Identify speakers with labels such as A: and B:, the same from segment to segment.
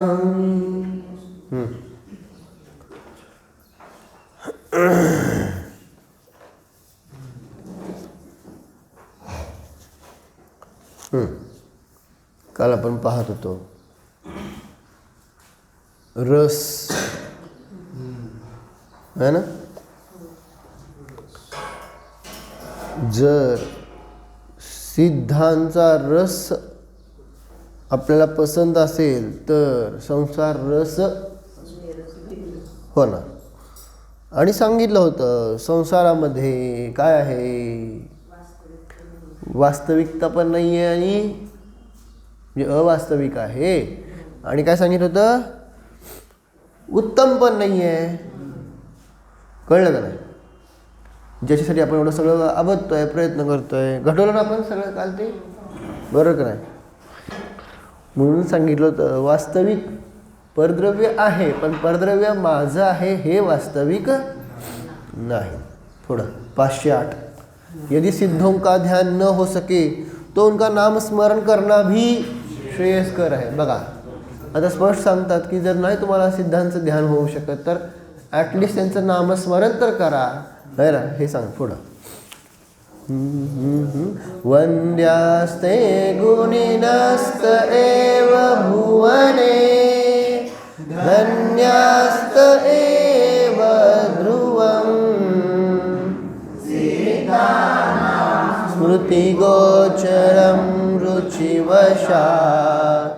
A: काल आपण पाहत होतो रस है ना. जर सिद्धांचा रस आपल्याला पसंत असेल तर संसार रस होणार. आणि सांगितलं होतं संसारामध्ये काय आहे, वास्तविकता पण नाही आहे आणि म्हणजे अवास्तविक आहे. आणि काय सांगितलं होतं, उत्तम पण नाही आहे. कळलं का नाही. ज्याच्यासाठी आपण एवढं सगळं अबधतोय, प्रयत्न करतोय, घडवलं ना आपण सगळं काल ते, बरोबर का नाही. म्हणून सांगितलं होतं वास्तविक परद्रव्य आहे, पण परद्रव्य माझं आहे हे वास्तविक नहीं. थोड़ा 508. यदि सिद्धों का ध्यान न हो सके तो उनका नाम स्मरण करना भी श्रेयस्कर है. बघा आता स्पष्ट सांगतात की जर नाही तुम्हाला सिद्धांचं ध्यान होऊ शकत तर ॲटलिस्ट त्यांचं नामस्मरण तर करा, है ना. हे सांग पुढं. वंद्यास्ते गुणिनस्त एव भुवने धन्यास्त एव ध्रुवम् स्मृतिगोचरं रुचिवशात्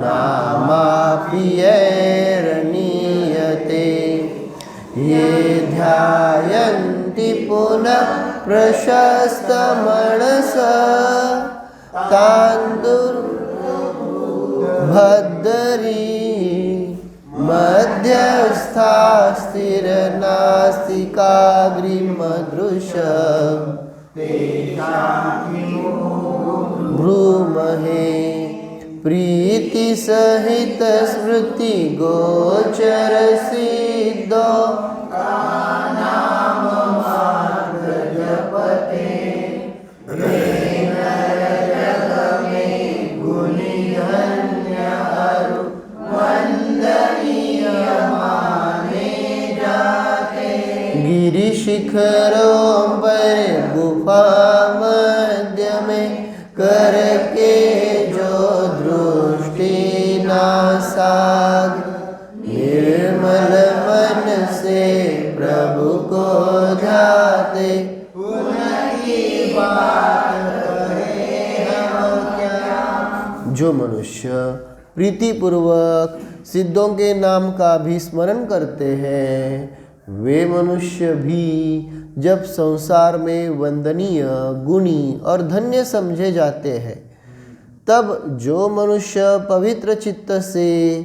A: नामाप्यैर्नीयते ये ध्यायन्ति पुनः प्रशस्तमनसा तान्दुर्भद्री मध्यस्था स्थिरनास्तिकाग्रिमदृश भ्रूमहे प्रीति सहित स्मृति गोचर सिद्धो गिरिशिखरों पर गुफा मध्य में करके जो दृष्टि नासाग निर्मल मन से प्रभु को ध्याते उनकी बात करें हम क्या. जो मनुष्य प्रीतिपूर्वक सिद्धों के नाम का भी स्मरण करते हैं वे मनुष्य भी जब संसार में वंदनीय, गुणी और धन्य समझे जाते हैं, तब जो मनुष्य पवित्र चित्त से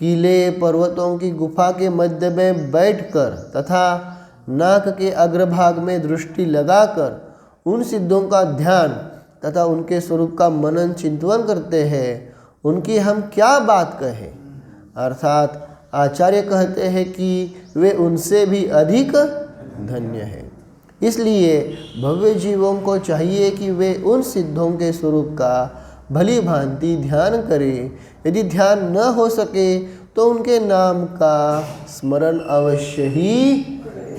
A: किले पर्वतों की गुफा के मध्य में बैठकर तथा नाक के अग्रभाग में दृष्टि लगाकर उन सिद्धों का ध्यान तथा उनके स्वरूप का मनन चिंतन करते हैं, उनकी हम क्या बात कहें. अर्थात आचार्य कहते हैं कि वे उनसे भी अधिक धन्य हैं. इसलिए भव्य जीवों को चाहिए कि वे उन सिद्धों के स्वरूप का भली भांति ध्यान करें. यदि ध्यान न हो सके तो उनके नाम का स्मरण अवश्य ही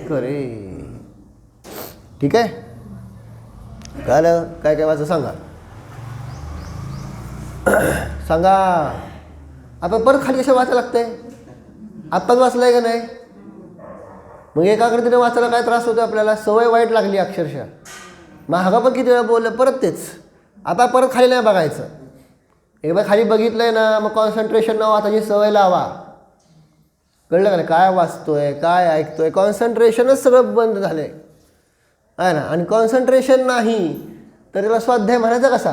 A: करें. ठीक आहे. काय काय वाचा सांगा सांगा. आपण परत खाली कशा वाचायला लागतंय. आत्ताच वाचलंय का नाही. मग एकाग्रतेने वाचायला काय त्रास होतो आपल्याला, सवय वाईट लागली अक्षरशः. महागा पण किती वेळा बोललं परत तेच. आता परत खाली नाही बघायचं. एकदा खाली बघितलंय ना मग कॉन्सन्ट्रेशन न वाचायची सवय लावा. कळलं का नाही. काय वाचतोय काय ऐकतोय, कॉन्सन्ट्रेशनच सगळं बंद झालंय आहे ना. आणि कॉन्सन्ट्रेशन नाही तर त्याला स्वाध्याय म्हणायचा कसा.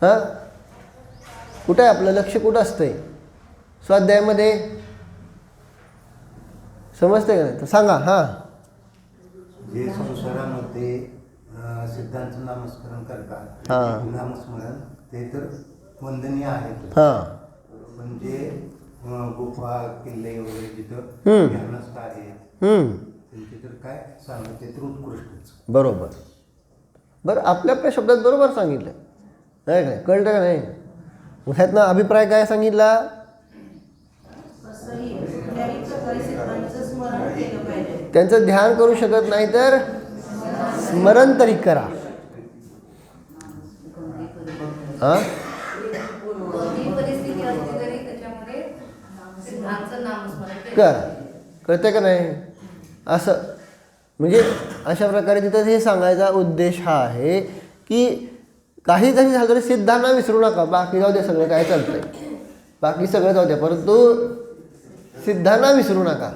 A: हां कुठं आहे आपलं लक्ष, कुठं असतंय स्वाध्यायामध्ये, समजते का नाही. तर सांगा. हां
B: जे संसारामध्ये सिद्धांचं नामस्मरण करतात, नामस्मरण ते तर वंदनीय आहेत.
A: हां
B: म्हणजे गुफा किल्ले वगैरे जिथं ध्यानस्थ आहेत त्यांचे तर काय सांगत ते तर उत्कृष्टच.
A: बरोबर. बरं आपल्या आपल्या शब्दात बरोबर सांगितलं नाही काय. कळतं का नाही. ह्यातनं अभिप्राय काय सांगितला?
C: असंही कुठल्याही प्रकारे सिद्धांचं स्मरण केलं पाहिजे.
A: त्यांचं ध्यान करू शकत नाही तर स्मरण तरी करा. हां
D: कोणतीही परिस्थिती असली तरी त्याच्यामध्ये सिद्धांचं नामस्मरण केलं.
A: कर कळते का नाही असं. म्हणजे अशा प्रकारे तिथं हे सांगायचा उद्देश हा आहे की काही जरी झालं तरी सिद्धांना विसरू नका. बाकी जाऊ दे, सगळं काय चालतंय, बाकी सगळं जाऊ द्या, परंतु सिद्धांना विसरू नका.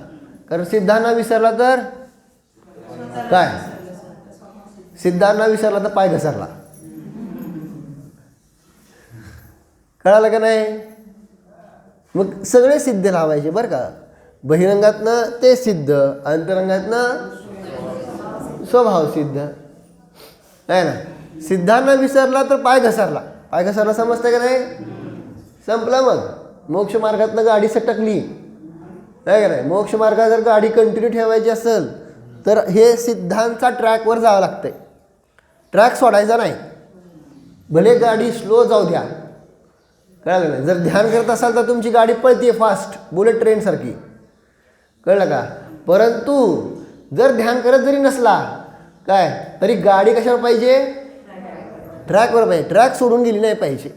A: कारण सिद्धांना विसरला तर काय, सिद्धांना विसरला तर पाय घसरला. कळालं का नाही? मग सगळे सिद्ध लावायचे बरं का. बहिरंगातनं ते सिद्ध, अंतरंगातनं स्वभाव सिद्ध आहे ना. सिद्धांना विसरला तर पाय घसरला. पाय घसरला समजतं का नाही? संपला. मग मोक्ष मार्गातनं गाडी सटकली आहे का नाही. मोक्ष मार्गात जर गाडी कंटिन्यू ठेवायची असेल तर हे सिद्धांचा ट्रॅकवर जावं लागतंय. ट्रॅक सोडायचा नाही, भले गाडी स्लो जाऊ द्या. कळलं नाही? जर ध्यान करत असाल तर तुमची गाडी पळते फास्ट, बुलेट ट्रेनसारखी. कळलं का? परंतु जर ध्यान करत जरी नसला काय तरी गाडी कशावर पाहिजे? ट्रॅकवर पाहिजे. ट्रॅक सोडून गेली नाही पाहिजे.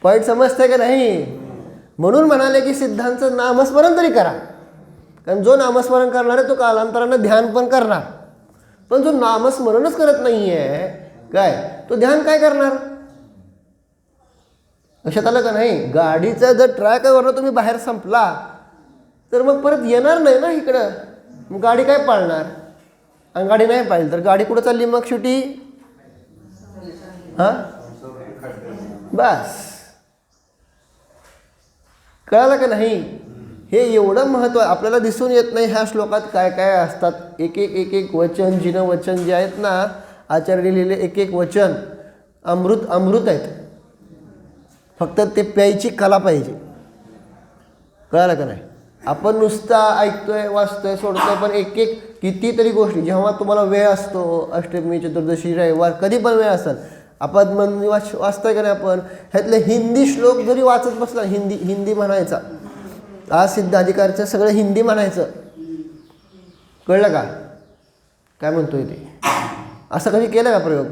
A: पॉईंट समजते का नाही? म्हणून म्हणाले की सिद्धांचं नामस्मरण तरी करा. कारण जो नामस्मरण करणार आहे तो कालांतरानं ध्यान पण करणार. पण जो नामस्मरणच करत नाही आहे काय, तो ध्यान काय करणार? लक्षात आलं का नाही? गाडीचा जर ट्रॅकवरनं तुम्ही बाहेर संपला तर मग परत येणार नाही ना इकडं. मग गाडी काय पाळणार? आणि गाडी नाही पाळली तर गाडी कुठं चालली मग शेवटी? हां बस. कळालं का नाही? हे एवढं महत्त्व आपल्याला दिसून येत नाही ह्या श्लोकात काय काय असतात. एक एक एक एक वचन, जिनं वचन जे आहेत ना आचार्य लिहिलेले, एक एक वचन अमृत अमृत आहेत. फक्त ते प्यायची कला पाहिजे. कळालं का नाही? आपण नुसता ऐकतोय, वाचतोय, सोडतोय, पण एक एक कितीतरी गोष्टी जेव्हा तुम्हाला वेळ असतो, अष्टमी, चतुर्दशी, रविवार, कधी पण वेळ असेल, आपण वाचतोय का नाही आपण ह्यातले हिंदी श्लोक जरी वाचत बसला, हिंदी म्हणायचा. आज सिद्ध अधिकारचं सगळं हिंदी म्हणायचं. कळलं का काय म्हणतोय ते? असं कधी केलं का प्रयोग?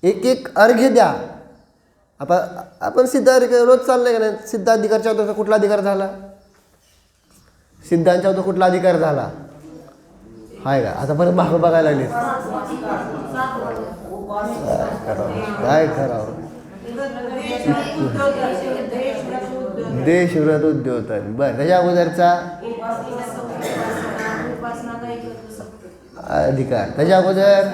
A: एक एक अर्घ्य द्या. आपण सिद्ध रोज चाललंय का नाही? सिद्ध अधिकारच्या होता कुठला अधिकार झाला? सिद्धांच्या होता कुठला अधिकार झाला? हाय का? आता परत मागं बघायला लागले. काय करावं? देशव्रत उद्योतन. बरं, त्याच्या अगोदरचा अधिकार, त्याच्या अगोदर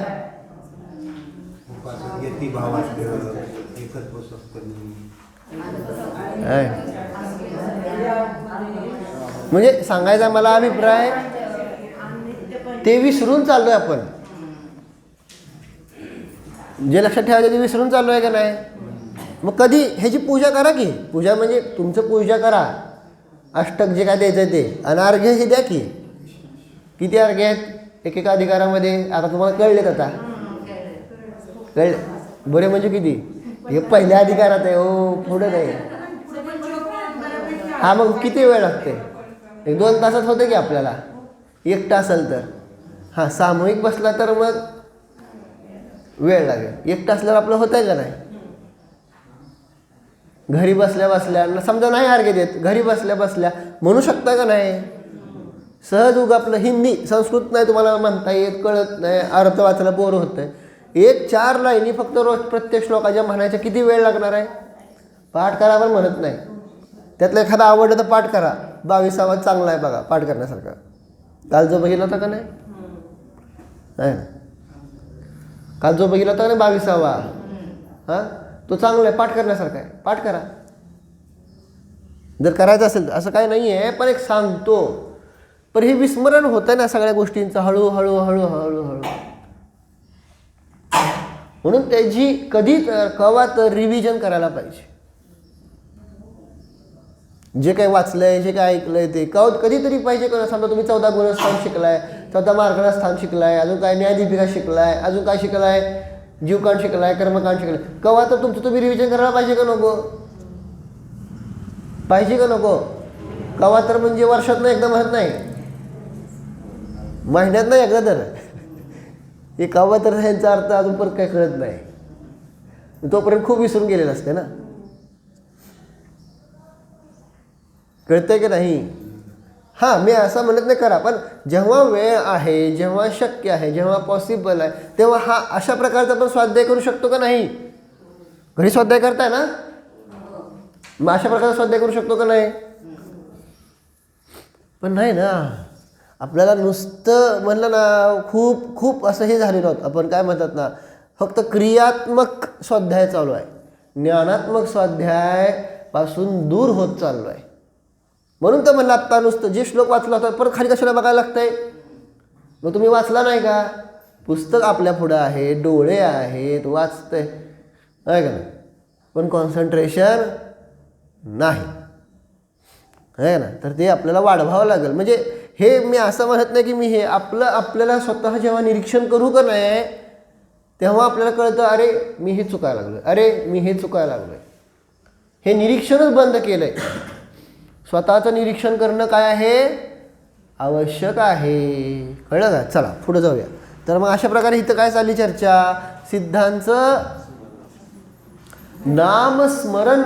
A: म्हणजे सांगायचा मला अभिप्राय ते विसरून चाललोय आपण. जे लक्षात ठेवायचं ते विसरून चाललो आहे का नाही? मग कधी ह्याची पूजा करा की. पूजा म्हणजे तुमचं पूजा करा, अष्टक जे काय द्यायचं ते, आणि अर्घ्य हे द्या की. किती अर्घ्य आहेत एकेका अधिकारामध्ये? आता तुम्हाला कळलेत. आता कळले बरे म्हणजे किती? हे पहिल्या अधिकारात आहे हो, पुढे नाही. हा मग किती वेळ लागते? 1-2 तासात होते की आपल्याला. एकटा असेल तर हां, सामूहिक बसला तर मग वेळ लागेल. एकटा असल्यावर आपलं होत आहे का नाही? घरी बसल्या बसल्या समजा नाही अर्घ्य देत, घरी बसल्या बसल्या म्हणू शकता का नाही? सहज उगा आपलं हिंदी, संस्कृत नाही तुम्हाला म्हणता येत, कळत नाही, अर्थ वाचायला बोर होतं. 1-4 लाईनी फक्त रोज प्रत्येक श्लोकाच्या म्हणायच्या किती वेळ लागणार आहे? पाठ करा पण म्हणत नाही. त्यातलं एखादा आवडलं तर पाठ करा. 22वा चांगला आहे बघा पाठ करण्यासारखा. काल जो बघितला होता का नाही? काल जो बघितला होता का नाही 22वा, हां तो चांगला आहे, पाठ करण्यासारखा आहे. पाठ करा जर करायचं असेल. असं काही नाही आहे, पण एक सांगतो. पण हे विस्मरण होतं ना सगळ्या गोष्टींचं हळूहळू हळूहळू. म्हणून त्याची कधी कवा तर रिव्हिजन करायला पाहिजे. जे काही वाचलंय, जे काही ऐकलंय ते कधीतरी पाहिजे. समजा तुम्ही 14 गुणस्थान शिकलाय, 14 मार्गस्थान शिकलाय, अजून काय न्यायदीपिका शिकलाय, अजून काय शिकलाय, जीवकांड शिकलाय, कर्मकांड शिकलाय, कवा तर तुमचं तुम्ही रिव्हिजन करायला पाहिजे का नको? पाहिजे का नको? कवा तर म्हणजे वर्षातनं एकदा म्हणत नाही, महिन्यात नाही एकदा तर. हे कवा तर ह्यांचा अर्थ अजून परत काय कळत नाही, तोपर्यंत खूप विसरून गेलेलं असते ना. कळतंय की नाही? हां, मी असं म्हणत नाही करा, पण जेव्हा वेळ आहे, जेव्हा शक्य आहे, जेव्हा पॉसिबल आहे, तेव्हा हा अशा प्रकारचा पण स्वाध्याय करू शकतो का नाही? घरी स्वाध्याय करताय ना, मग अशा प्रकारचा स्वाध्याय करू शकतो का नाही? पण नाही ना, आपल्याला नुसतं म्हणलं ना खूप खूप असं हे झालेलं होतं. आपण काय म्हणतात ना, फक्त क्रियात्मक स्वाध्याय चालू आहे, ज्ञानात्मक स्वाध्यायापासून दूर होत चाललो आहे. म्हणून तर म्हणलं आत्ता नुसतं जे श्लोक वाचला होता परत खाली कशाला बघायला लागतंय? मग तुम्ही वाचला नाही का? पुस्तक आपल्या पुढं आहे, डोळे आहेत, वाचतंय आहे का नाही, पण कॉन्सन्ट्रेशन नाही आहे ना. तर ते आपल्याला वाढवावं लागेल. म्हणजे हे मी असं म्हणत नाही की मी हे आपल्याला स्वतः जेव्हा निरीक्षण करू का नाही, तेव्हा आपल्याला कळतं अरे मी हे चुकायला लागलो, अरे मी हे चुकायला लागलो. हे निरीक्षणच बंद केलं आहे. स्वतःचं निरीक्षण करणं काय आहे? आवश्यक आहे. कळलं का? चला पुढे जाऊया. तर मग अशा प्रकारे इथं काय चालली चर्चा? सिद्धांचं नामस्मरण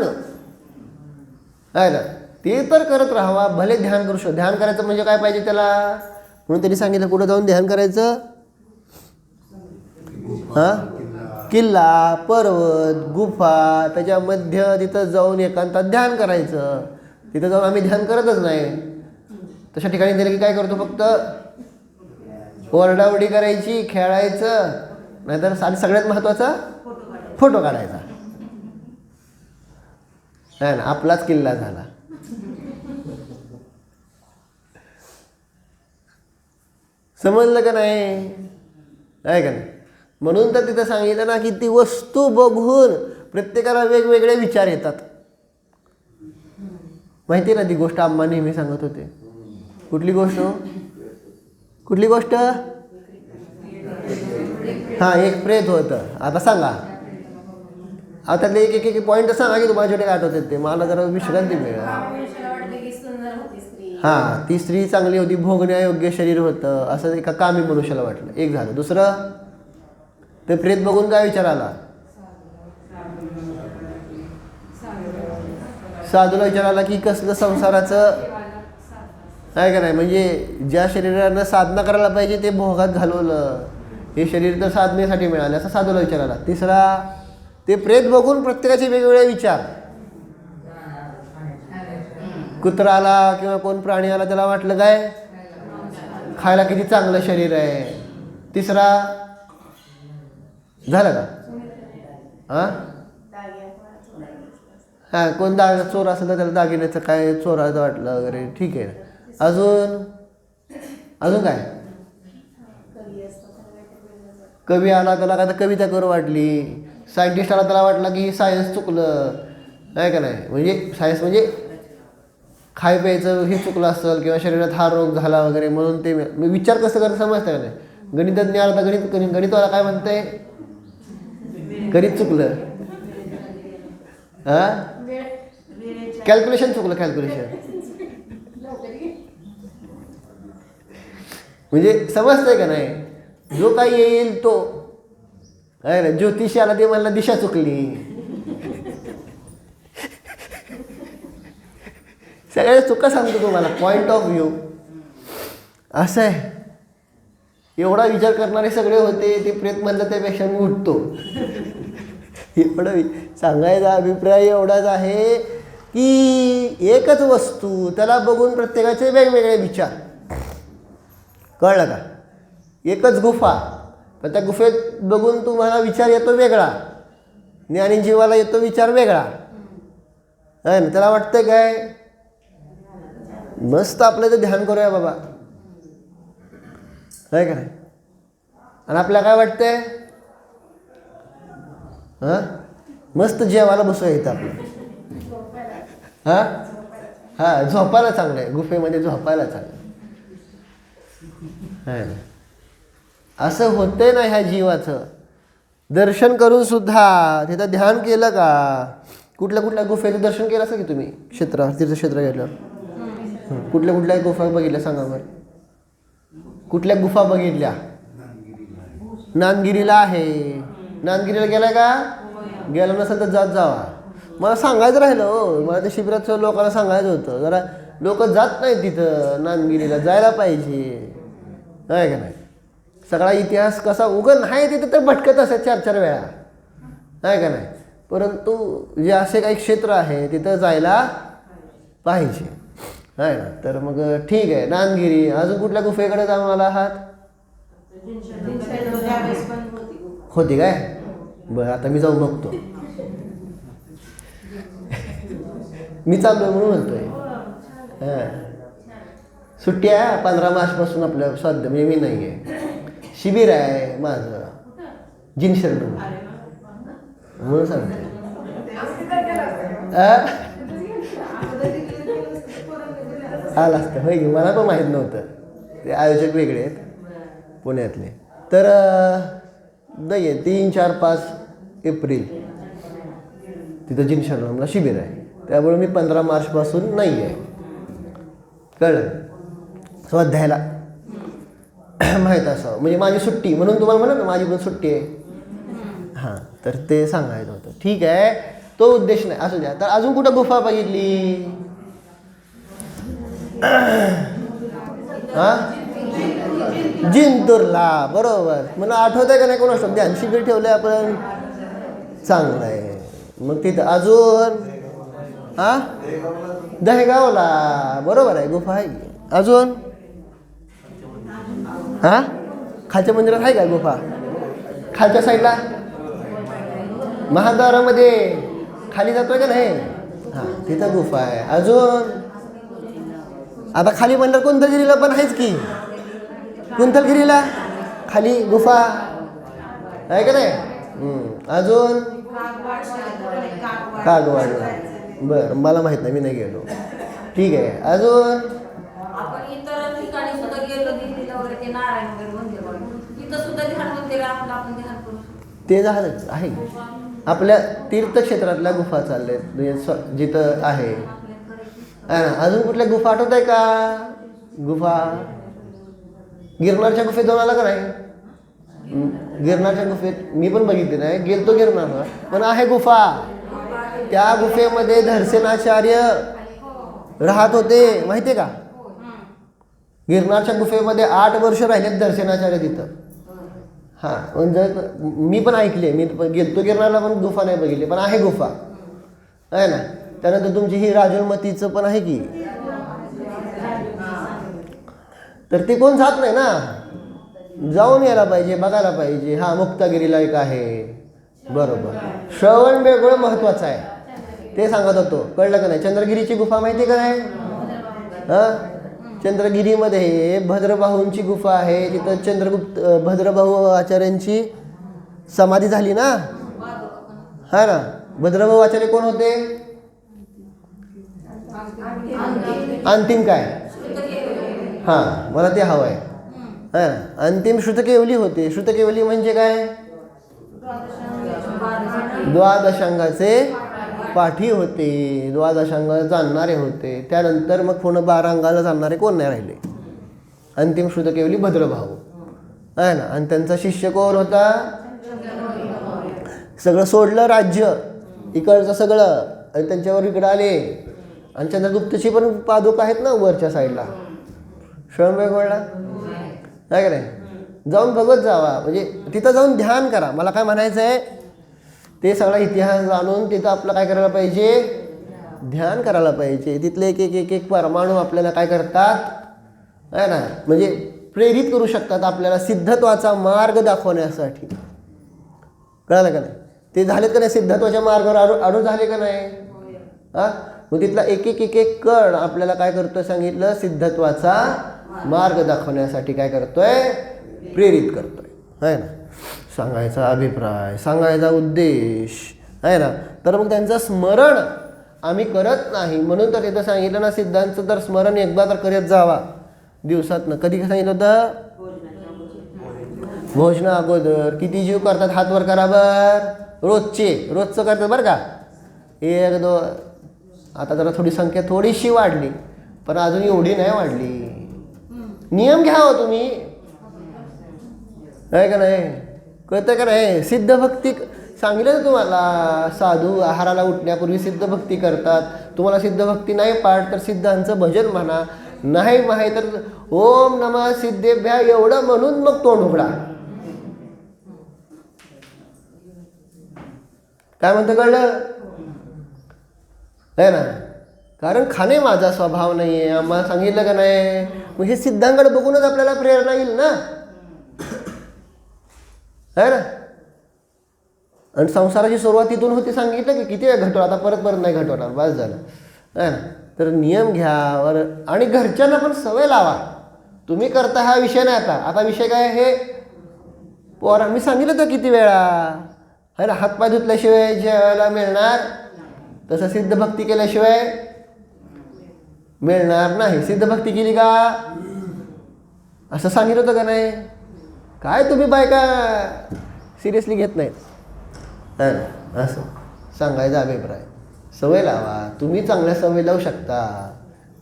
A: आहे ना, ते तर करत राहावा, भले ध्यान करू शकतो. ध्यान करायचं म्हणजे काय पाहिजे त्याला? म्हणून त्यांनी सांगितलं कुठं जाऊन ध्यान करायचं? हां, किल्ला, पर्वत, गुफा, त्याच्या मध्य तिथं जाऊन एकांतात ध्यान करायचं. तिथं जाऊन आम्ही ध्यान करतच नाही. तशा ठिकाणी गेलं की काय करतो? फक्त ओरडाओरडी करायची, खेळायचं, नाहीतर सगळ्यात महत्त्वाचा फोटो काढायचा. आहे ना, आपलाच किल्ला झाला. समजलं का नाही? आहे का नाही? म्हणून तर तिथं सांगितलं ना की ती वस्तू बघून प्रत्येकाला वेगवेगळे विचार येतात. माहिती आहे ना ती गोष्ट आम्हा नेहमी सांगत होते. कुठली गोष्ट? कुठली गोष्ट? हां, एक प्रेत होतं. आता सांगा, आता त्यातले एक पॉईंट सांगा की तुम्हाला जेवढे आठवतात ते. मला जरा विश्रांती मिळेल. हां, ती स्त्री चांगली होती, भोगण्यायोग्य शरीर होतं असं एका कामी मनुष्याला वाटलं. एक झालं. दुसरं, ते प्रेत बघून काय विचार आला? साधूला विचार आला की कसलं संसाराचं आहे का नाही, म्हणजे ज्या शरीरानं साधना करायला पाहिजे ते भोगात घालवलं, हे शरीर तर साधनेसाठी मिळालं असं साधूला विचार आला. तिसरा, ते प्रेत बघून प्रत्येकाचे वेगवेगळे विचार. कुत्रा आला किंवा कोण प्राणी आला त्याला वाटलं काय खायला किती चांगलं शरीर आहे. तिसरा झालं का? हां हां, कोण चोर असेल तर त्याला दागिन्याचं काय चोराचं वाटलं वगैरे, ठीक आहे. अजून काय? कवी आला त्याला काय तर कविता करू वाटली. सायंटिस्ट आला त्याला वाटलं की सायन्स चुकलं आहे का नाही, म्हणजे सायन्स म्हणजे खाय प्यायचं हे चुकलं असेल किंवा शरीरात हा रोग झाला वगैरे, म्हणून ते विचार कसं करतं समजतं का नाही. गणितज्ञ आला तर गणितवाला काय म्हणतंय? गणित चुकलं. हां, कॅल्क्युलेशन चुकलं, कॅल्क्युलेशन. म्हणजे समजतंय का नाही, जो काही येईल तो आहे ना. ज्योतिषी आला ते म्हणला दिशा चुकली. सगळ्या चुका सांगतो तुम्हाला, पॉईंट ऑफ व्ह्यू असं आहे. एवढा विचार करणारे सगळे होते, ते प्रेत म्हणलं त्यापेक्षा मी उठतो. एवढं सांगायचा अभिप्राय एवढाच आहे की एकच वस्तू त्याला बघून प्रत्येकाचे वेगवेगळे विचार. कळलं का? एकच गुफा, पण त्या गुफेत बघून तुम्हाला विचार येतो वेगळा, ज्ञानी जीवाला येतो विचार वेगळा आहे ना. त्याला वाटतं काय मस्त आपलं तर ध्यान करूया बाबा, आहे का नाही. आणि आपल्याला काय वाटतंय? हां, मस्त जेवायला बसूया इथं आपलं. हां हां, झोपायला चांगलं आहे, गुफेमध्ये झोपायला चांगलं आहे ना. असं होतंय ना ह्या जीवाचं. दर्शन करून सुद्धा तिथं ध्यान केलं का? कुठल्या कुठल्या गुफेचं दर्शन केलं असं की तुम्ही तीर्थक्षेत्र गेलं? कुठल्या कुठल्या गुफा बघितल्या सांगा बरं. कुठल्या गुफा बघितल्या? नांदगिरीला आहे. नांदगिरीला गेलाय का? गेला नसेल तर जात जावा. मला सांगायचं राहिलं हो, मला ते शिबिरात लोकांना सांगायचं होतं. जरा लोक जात नाहीत तिथं नांदगिरीला, जायला पाहिजे आहे का नाही. सगळा इतिहास कसा उगन आहे तिथं तर भटकत असेल 4-4 वेळा आहे का नाही. परंतु जे असे काही क्षेत्र आहे तिथं जायला पाहिजे आहे ना. तर मग ठीक आहे, नांदगिरी. अजून कुठल्या गुफेकडे जाऊन आला आहात? होती काय? बरं, आता मी जाऊन बघतो. मी चाललोय म्हणून म्हणतोय. हां, सुट्टी आहे 15 मार्चपासून आपल्या स्वाध्याय, म्हणजे मी नाही आहे, शिबिर आहे माझं जिनशरण म्हणून सांगते. आलं असतं होय की, मला पण माहीत नव्हतं. ते आयोजक वेगळे आहेत पुण्यातले. तर नाही आहे 3, 4, 5 एप्रिल तिथं जिनशरणला शिबिर आहे. त्यामुळे मी 15 मार्चपासून नाही आहे. कळलं? स्वाध्यायाला माहीत असावं, म्हणजे माझी सुट्टी म्हणून तुम्हाला म्हणा ना, माझी पण सुट्टी आहे. हां, तर ते सांगायचं होतं. ठीक आहे, तो उद्देश नाही, असू द्या. तर अजून कुठं गुफा बघितली? हां, जिंतूरला. बरोबर. मला आठवत आहे का नाही कोणाचं ध्यान शिबिर ठेवलं आपण? चांगलं आहे. मग तिथं अजून हां, दहेगावला. बरोबर आहे, गुफा आहे. अजून हां, खालच्या मंदिरात आहे का गुफा? खालच्या साईडला महाद्वारामध्ये खाली जातोय का नाही? हां, तिथं गुफा आहे. अजून आता खाली म्हणलं कुंथलगिरीला पण आहेच की. कुंथलगिरीला खाली गुफा आहे का नाही? अजून कागवाडला. बरं, मला माहित नाही, मी नाही गेलो. ठीक आहे. अजून
D: आपण इतर ठिकाणी सुद्धा गेलो, दिल्लीला वगैरे ते नारायण वगैरे मंदिर वगैरे तिथं सुद्धा ध्यान मंदिर आपलं आपण ध्यान करू शकतो.
A: ते झालं आहे. आपल्या तीर्थक्षेत्रातल्या गुफा चालल्या म्हणजे जिथं आहे ना. अजून कुठल्या गुफा आठवत आहे का? गुफा गिरनारच्या गुफेत जाऊन आला का नाही? गिरनारच्या गुफेत मी पण बघितली नाही, गेलतो गिरनारला, पण आहे गुफा. त्या गुफेमध्ये धरसेनाचार्य राहत होते, माहिती आहे का? गिरनारच्या गुफेमध्ये 8 वर्ष राहिलेत धरसेनाचार्य तिथं. हां, म्हणजे मी पण ऐकले, मी गेलतो गिरनारला, पण गुफा नाही बघितली, पण आहे गुफा आहे ना. त्यानंतर तुमची ही राजूरमतीचं पण आहे की. तर ते कोण जात नाही ना, जाऊन यायला पाहिजे, बघायला पाहिजे. हां, मुक्तागिरीला एक आहे. बरोबर. श्रवण वेगळं महत्त्वाचं आहे ते सांगत होतो. कळलं का नाही? चंद्रगिरीची गुफा माहिती का नाही? हां, चंद्रगिरीमध्ये भद्रबाहूंची गुफा आहे. तिथं चंद्रगुप्त भद्रबाहू आचार्यांची समाधी झाली ना. हा ना. भद्रबाहू आचार्य कोण होते? अंतिम काय? हां, मला ते हवं आहे. हां, अंतिम श्रुतकेवली होते. श्रुतकेवली म्हणजे काय? द्वादशांगाचे पाठी होते. द्वादशांगाला जाणणारे होते. त्यानंतर मग पुन्हा 12 अंगाला जाणणारे कोण नाही राहिले. अंतिम श्रुतकेवली भद्रभाऊ आहे ना. आणि त्यांचा शिष्य कोण होता? सगळं सोडलं राज्य इकडचं सगळं आणि त्यांच्यावर इकडं आले. आणि चंद्रगुप्तची पण पादुका आहेत ना वरच्या साईडला, श्रवणबेळगोळला आहे का नाही? जाऊन बघत जावा, म्हणजे तिथं जाऊन ध्यान करा. मला काय म्हणायचं आहे, ते सगळा इतिहास जाणून तिथं आपलं काय करायला पाहिजे? ध्यान करायला पाहिजे. तिथले एक परमाणू आपल्याला काय करतात आहे ना, म्हणजे प्रेरित करू शकतात आपल्याला सिद्धत्वाचा मार्ग दाखवण्यासाठी. कळालं का नाही? ते झालेत का नाही? सिद्धत्वाच्या मार्गावर आडू झाले का नाही? हां, मग तिथला एक कण आपल्याला काय करतोय सांगितलं? सिद्धत्वाचा मार्ग दाखवण्यासाठी काय करतोय? प्रेरित करतोय आहे ना. सांगायचा अभिप्राय, सांगायचा उद्देश आहे ना. तर मग त्यांचं स्मरण आम्ही करत नाही, म्हणून तर तिथं सांगितलं ना, सिद्धांचं तर स्मरण एकदा तर करत जावा दिवसातनं. कधी सांगितलं होतं? भोजना अगोदर किती जीव करतात हात वर करा रोजचं करतात बरं का. 1 2 आता जरा थोडी संख्या थोडीशी वाढली पण अजून एवढी नाही वाढली. नियम घ्या हो तुम्ही, आहे का नाही? कळतं का नाही? सिद्ध भक्ती सांगितलं ना तुम्हाला. साधू आहाराला उठण्यापूर्वी सिद्ध भक्ती करतात. तुम्हाला सिद्ध भक्ती नाही पाठ तर सिद्धांचं भजन म्हणा, नाही माहीत तर ओम नमः सिद्धेभ्या एवढं म्हणून मग तोंड उघडा. काय म्हणतं कळलं आहे ना? कारण खाणे माझा स्वभाव नाही आहे आम्हाला सांगितलं का नाही. मग हे सिद्धांकडे बघूनच आपल्याला प्रेरणा येईल ना, आहे ना. आणि संसाराची सुरुवात तिथून होती सांगितलं की किती वेळ घटवला, आता परत नाही घटवणार, बस झालं, आहे ना. तर नियम घ्या आणि घरच्यांना पण सवय लावा. तुम्ही करता हा विषय नाही. आता विषय काय हे मी सांगितलं तर किती वेळा, आहे ना. हातपाय धुतल्याशिवाय जेवायला मिळणार, तसं सिद्ध भक्ती केल्याशिवाय मिळणार नाही. सिद्ध भक्ती केली का असं सांगितलं होतं का नाही? काय तुम्ही बायका सिरियसली घेत नाहीत, है ना. असं सांगायचा अभिप्राय. सवय लावा. तुम्ही चांगल्या सवय लावू शकता,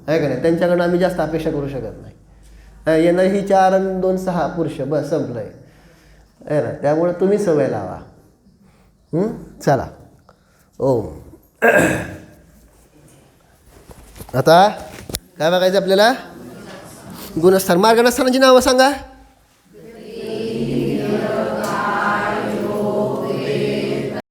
A: आहे का नाही. त्यांच्याकडनं आम्ही जास्त अपेक्षा करू शकत नाही. येणं ही 4 आणि 2 6 पुरुष, बस संपलं आहे ना. त्यामुळे तुम्ही सवय लावा. चला ओम. आता काय बघायचं आपल्याला? गुणस्थान. मार्गस्थानाची नावं सांगा.